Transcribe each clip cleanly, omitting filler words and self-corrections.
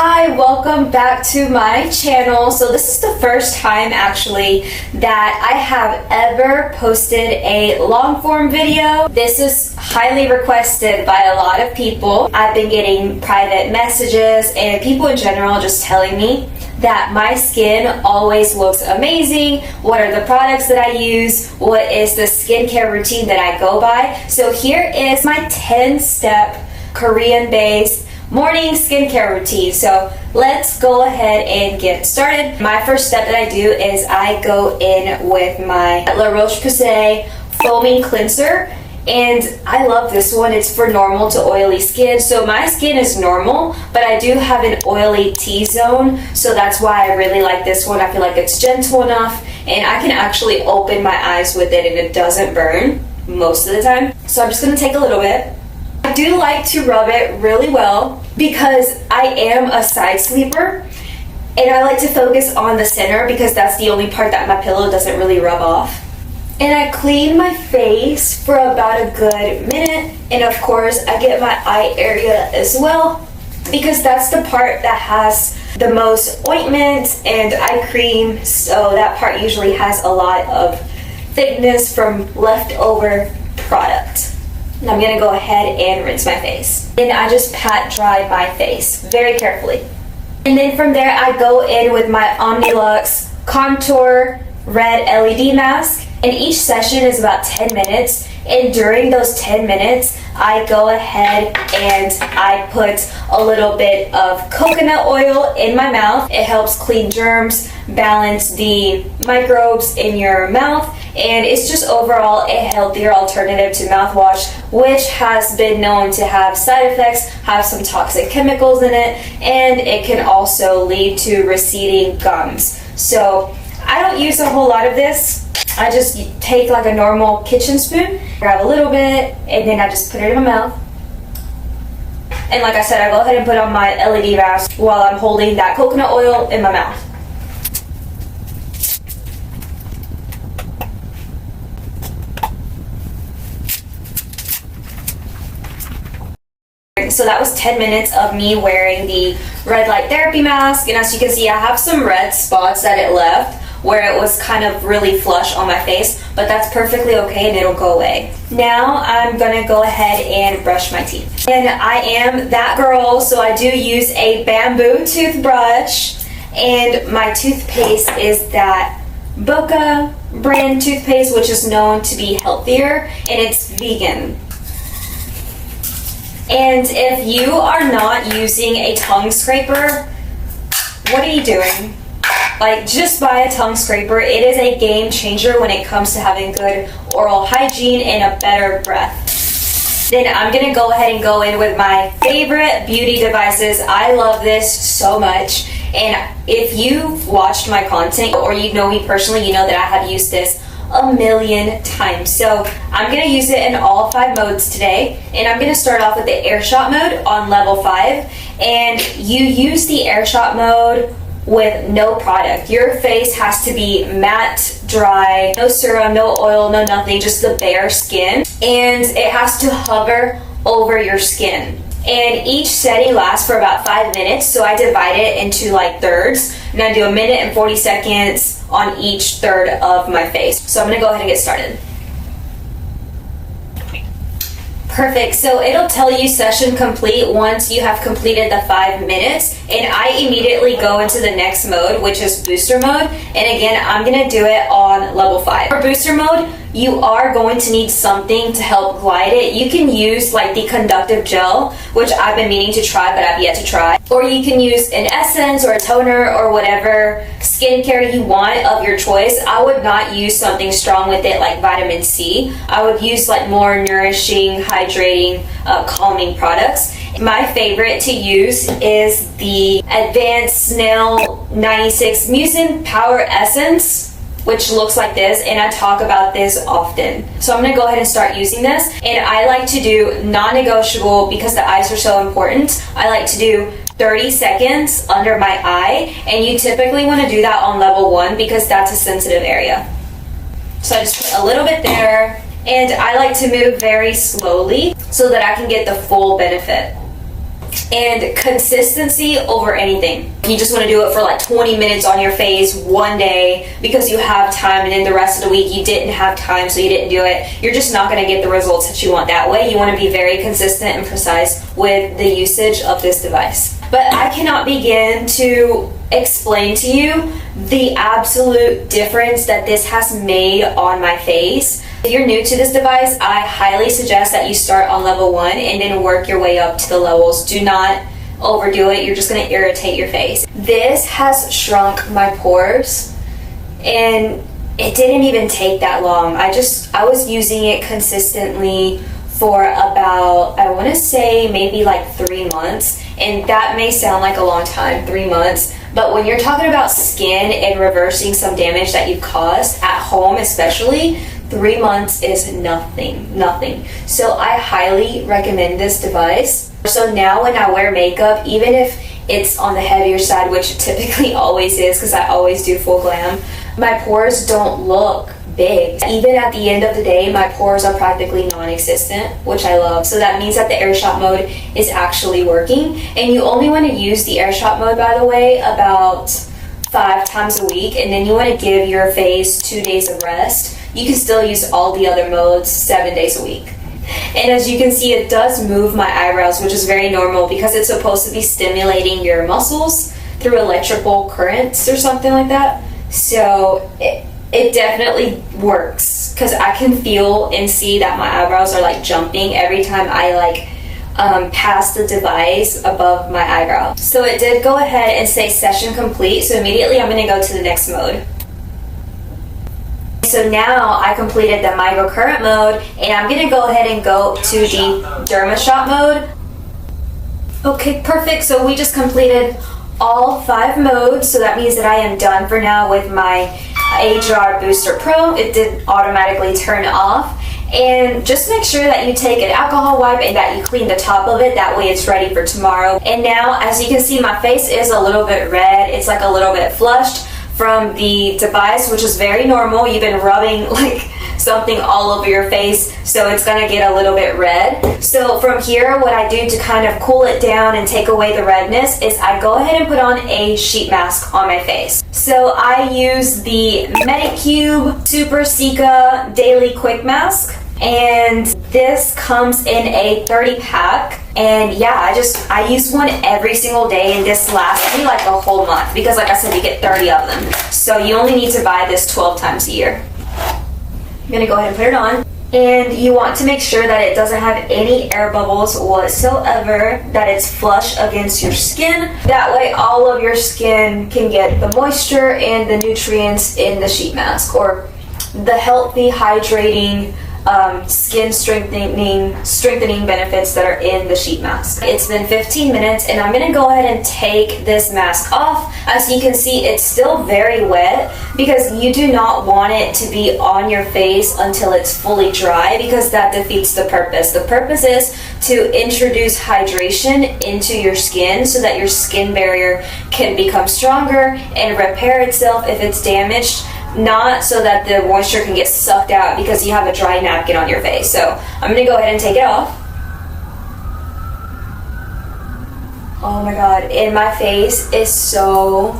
Hi, welcome back to my channel. So this is the first time actually that I have ever posted a long form video. This is highly requested by a lot of people. I've been getting private messages and people in general just telling me that my skin always looks amazing. What are the products that I use? What is the skincare routine that I go by? So here is my 10-step Korean-based morning skincare routine. So let's go ahead and get started. My first step that I do is I go in with my La Roche-Posay foaming cleanser, and I love this one. It's for normal to oily skin. So my skin is normal, but I do have an oily T-zone, so that's why I really like this one. I feel like it's gentle enough and I can actually open my eyes with it and it doesn't burn most of the time. So I'm just gonna take a little bit. I do like to rub it really well because I am a side sleeper and I like to focus on the center because that's the only part that my pillow doesn't really rub off. And I clean my face for about a good minute, and of course I get my eye area as well because that's the part that has the most ointment and eye cream, so that part usually has a lot of thickness from leftover product. And I'm gonna go ahead and rinse my face. Then I just pat dry my face very carefully. And then from there I go in with my Omnilux Contour Red LED Mask. And each session is about 10 minutes. And during those 10 minutes, I go ahead and I put a little bit of coconut oil in my mouth. It helps clean germs, balance the microbes in your mouth, and it's just overall a healthier alternative to mouthwash, which has been known to have side effects, have some toxic chemicals in it, and it can also lead to receding gums. So I don't use a whole lot of this. I just take like a normal kitchen spoon, grab a little bit, and then I just put it in my mouth. And like I said, I go ahead and put on my LED mask while I'm holding that coconut oil in my mouth. So that was 10 minutes of me wearing the red light therapy mask, and as you can see, I have some red spots that it left where it was kind of really flush on my face, but that's perfectly okay and it'll go away. Now I'm gonna go ahead and brush my teeth. And I am that girl, so I do use a bamboo toothbrush, and my toothpaste is that Boca brand toothpaste, which is known to be healthier, and it's vegan. And if you are not using a tongue scraper, what are you doing? Like, just buy a tongue scraper. It is a game changer when it comes to having good oral hygiene and a better breath. Then I'm gonna go ahead and go in with my favorite beauty devices. I love this so much. And if you've watched my content or you know me personally, you know that I have used this a million times. So I'm gonna use it in all 5 modes today, and I'm gonna start off with the air shot mode on level 5. And you use the air shot mode with no product. Your face has to be matte, dry, no serum, no oil, no nothing, just the bare skin, and it has to hover over your skin. And each setting lasts for about 5 minutes, so I divide it into like thirds, and I do a minute and 40 seconds on each third of my face. So I'm gonna go ahead and get started. Perfect, so it'll tell you session complete once you have completed the 5 minutes, and I immediately go into the next mode, which is booster mode, and again, I'm gonna do it on level 5. For booster mode, you are going to need something to help glide it. You can use like the conductive gel, which I've been meaning to try, but I've yet to try. Or you can use an essence or a toner or whatever skincare you want of your choice. I would not use something strong with it like vitamin C. I would use like more nourishing, hydrating, calming products. My favorite to use is the Advanced Snail 96 Mucin Power Essence, which looks like this, and I talk about this often. So I'm gonna go ahead and start using this, and I like to do non-negotiable because the eyes are so important. I like to do 30 seconds under my eye, and you typically wanna do that on level 1 because that's a sensitive area. So I just put a little bit there, and I like to move very slowly so that I can get the full benefit. And consistency over anything. You just want to do it for like 20 minutes on your face one day because you have time, and then the rest of the week you didn't have time, so you didn't do it. You're just not going to get the results that you want that way. You want to be very consistent and precise with the usage of this device. But I cannot begin to explain to you the absolute difference that this has made on my face. If you're new to this device, I highly suggest that you start on level 1 and then work your way up to the levels. Do not overdo it. You're just going to irritate your face. This has shrunk my pores, and it didn't even take that long. I was using it consistently for about, I want to say maybe like 3 months, and that may sound like a long time, 3 months, but when you're talking about skin and reversing some damage that you've caused at home especially, 3 months is nothing. So I highly recommend this device. So now when I wear makeup, even if it's on the heavier side, which it typically always is because I always do full glam, my pores don't look big. Even at the end of the day, my pores are practically non-existent, which I love. So that means that the air shot mode is actually working. And you only want to use the air shot mode, by the way, about 5 times a week, and then you want to give your face 2 days of rest. You can still use all the other modes 7 days a week. And as you can see, it does move my eyebrows, which is very normal because it's supposed to be stimulating your muscles through electrical currents or something like that. So it definitely works because I can feel and see that my eyebrows are like jumping every time I like pass the device above my eyebrow. So it did go ahead and say session complete, so immediately I'm going to go to the next mode. So now I completed the microcurrent mode, and I'm going to go ahead and go to the derma shot mode. Okay, perfect. So we just completed all 5 modes, so that means that I am done for now with my Age Guard Booster Pro. It did automatically turn off. And just make sure that you take an alcohol wipe and that you clean the top of it. That way it's ready for tomorrow. And now, as you can see, my face is a little bit red. It's like a little bit flushed from the device, which is very normal. You've been rubbing like something all over your face, so it's gonna get a little bit red. So from here, what I do to kind of cool it down and take away the redness is I go ahead and put on a sheet mask on my face. So I use the Medicube Super Cica Daily Quick Mask, and this comes in a 30 pack. And yeah, I use one every single day, and this lasts me like a whole month because, like I said, you get 30 of them. So you only need to buy this 12 times a year. I'm gonna go ahead and put it on. And you want to make sure that it doesn't have any air bubbles whatsoever, that it's flush against your skin. That way all of your skin can get the moisture and the nutrients in the sheet mask, or the healthy, hydrating, skin strengthening benefits that are in the sheet mask. It's been 15 minutes, and I'm going to go ahead and take this mask off. As you can see, it's still very wet because you do not want it to be on your face until it's fully dry, because that defeats the purpose. The purpose is to introduce hydration into your skin so that your skin barrier can become stronger and repair itself if it's damaged, not so that the moisture can get sucked out because you have a dry napkin on your face. So I'm going to go ahead and take it off. Oh my god, and my face is so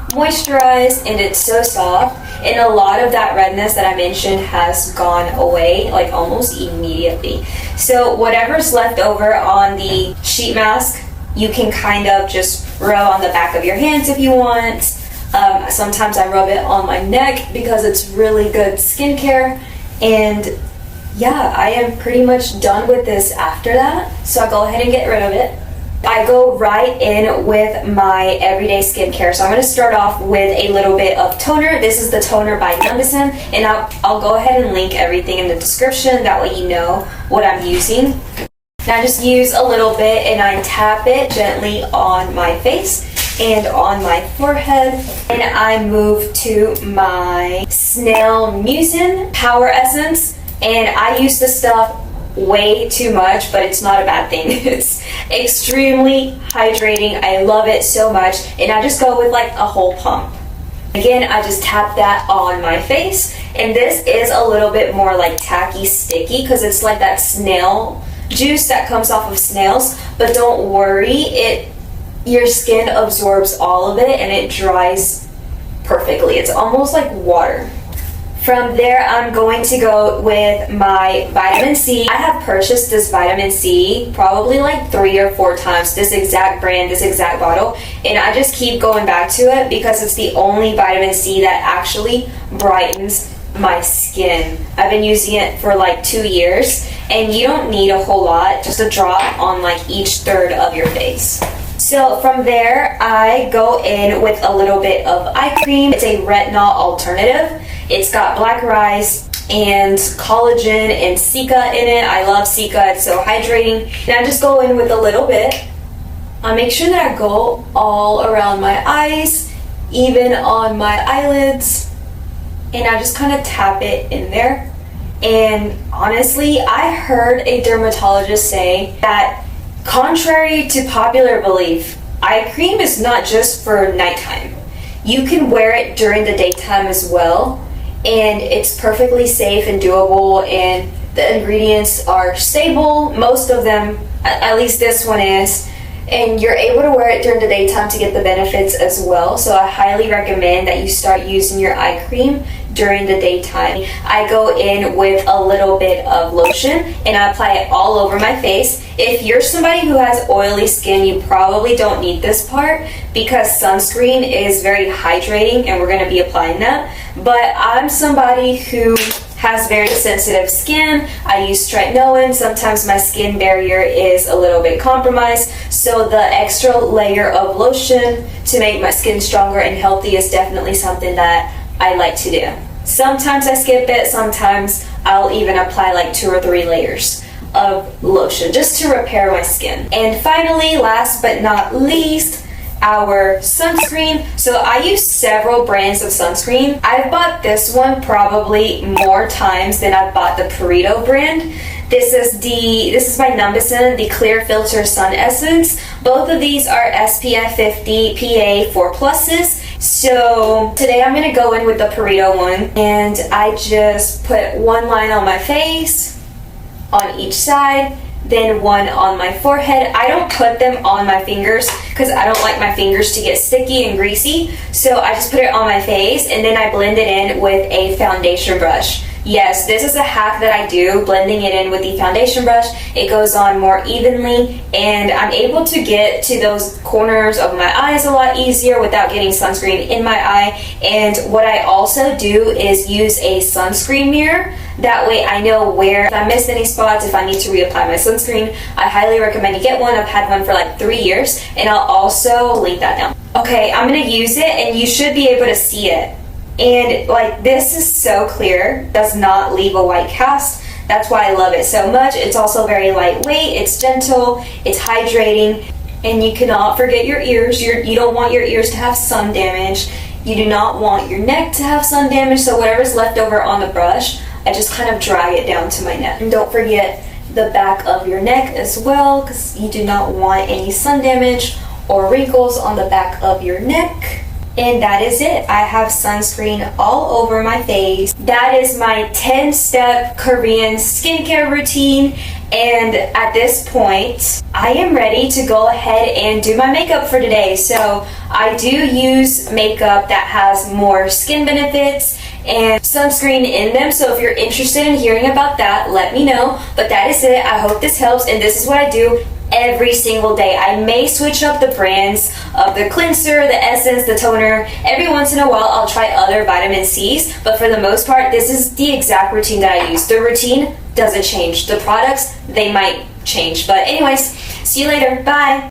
moisturized and it's so soft, and a lot of that redness that I mentioned has gone away like almost immediately. So whatever's left over on the sheet mask, you can kind of just rub on the back of your hands if you want. Sometimes I rub it on my neck because it's really good skincare. And yeah, I am pretty much done with this after that. So I go ahead and get rid of it. I go right in with my everyday skincare. So I'm going to start off with a little bit of toner. This is the toner by Numbuzin, and I'll go ahead and link everything in the description. That way you know what I'm using. Now I just use a little bit and I tap it gently on my face and on my forehead, and I move to my Snail Mucin Power Essence, and I use this stuff way too much, but it's not a bad thing. It's extremely hydrating. I love it so much, and I just go with like a whole pump. Again, I just tap that on my face, and this is a little bit more like tacky sticky because it's like that snail juice that comes off of snails, but don't worry, your skin absorbs all of it and it dries perfectly. It's almost like water. From there, I'm going to go with my vitamin C. I have purchased this vitamin C probably like 3 or 4 times, this exact brand, this exact bottle, and I just keep going back to it because it's the only vitamin C that actually brightens my skin. I've been using it for like 2 years, and you don't need a whole lot, just a drop on like each third of your face. So from there, I go in with a little bit of eye cream. It's a retinol alternative. It's got black rice and collagen and cica in it. I love cica, it's so hydrating. And I just go in with a little bit. I make sure that I go all around my eyes, even on my eyelids, and I just kind of tap it in there. And honestly, I heard a dermatologist say that contrary to popular belief, eye cream is not just for nighttime. You can wear it during the daytime as well, and it's perfectly safe and doable, and the ingredients are stable, most of them, at least this one is, and you're able to wear it during the daytime to get the benefits as well. So I highly recommend that you start using your eye cream during the daytime. I go in with a little bit of lotion and I apply it all over my face. If you're somebody who has oily skin, you probably don't need this part because sunscreen is very hydrating and we're going to be applying that. But I'm somebody who has very sensitive skin. I use tretinoin. Sometimes my skin barrier is a little bit compromised, so the extra layer of lotion to make my skin stronger and healthy is definitely something that I like to do. Sometimes I skip it, sometimes I'll even apply like 2 or 3 layers of lotion just to repair my skin. And finally, last but not least, our sunscreen. So I use several brands of sunscreen. I've bought this one probably more times than I've bought the Purito brand. This is by Numbuzin, the Clear Filter Sun Essence. Both of these are SPF 50 PA 4+. So today I'm gonna go in with the Purito one, and I just put one line on my face, on each side, then one on my forehead. I don't put them on my fingers because I don't like my fingers to get sticky and greasy. So I just put it on my face and then I blend it in with a foundation brush. Yes, this is a hack that I do, blending it in with the foundation brush. It goes on more evenly and I'm able to get to those corners of my eyes a lot easier without getting sunscreen in my eye. And what I also do is use a sunscreen mirror. That way I know where, if I missed any spots, if I need to reapply my sunscreen. I highly recommend you get one. I've had one for like 3 years, and I'll also link that down. Okay, I'm gonna use it and you should be able to see it. And like, this is so clear, does not leave a white cast. That's why I love it so much. It's also very lightweight, it's gentle, it's hydrating, and you cannot forget your ears. You don't want your ears to have sun damage. You do not want your neck to have sun damage, so whatever's left over on the brush, I just kind of drag it down to my neck. And don't forget the back of your neck as well, because you do not want any sun damage or wrinkles on the back of your neck. And that is it. I have sunscreen all over my face. That is my 10-step Korean skincare routine. And at this point, I am ready to go ahead and do my makeup for today. So I do use makeup that has more skin benefits and sunscreen in them. So if you're interested in hearing about that, let me know. But that is it. I hope this helps. And this is what I do every single day. I may switch up the brands of the cleanser, the essence, the toner. Every once in a while I'll try other vitamin C's, but for the most part this is the exact routine that I use. The routine doesn't change. The products, they might change. But anyways, see you later. Bye.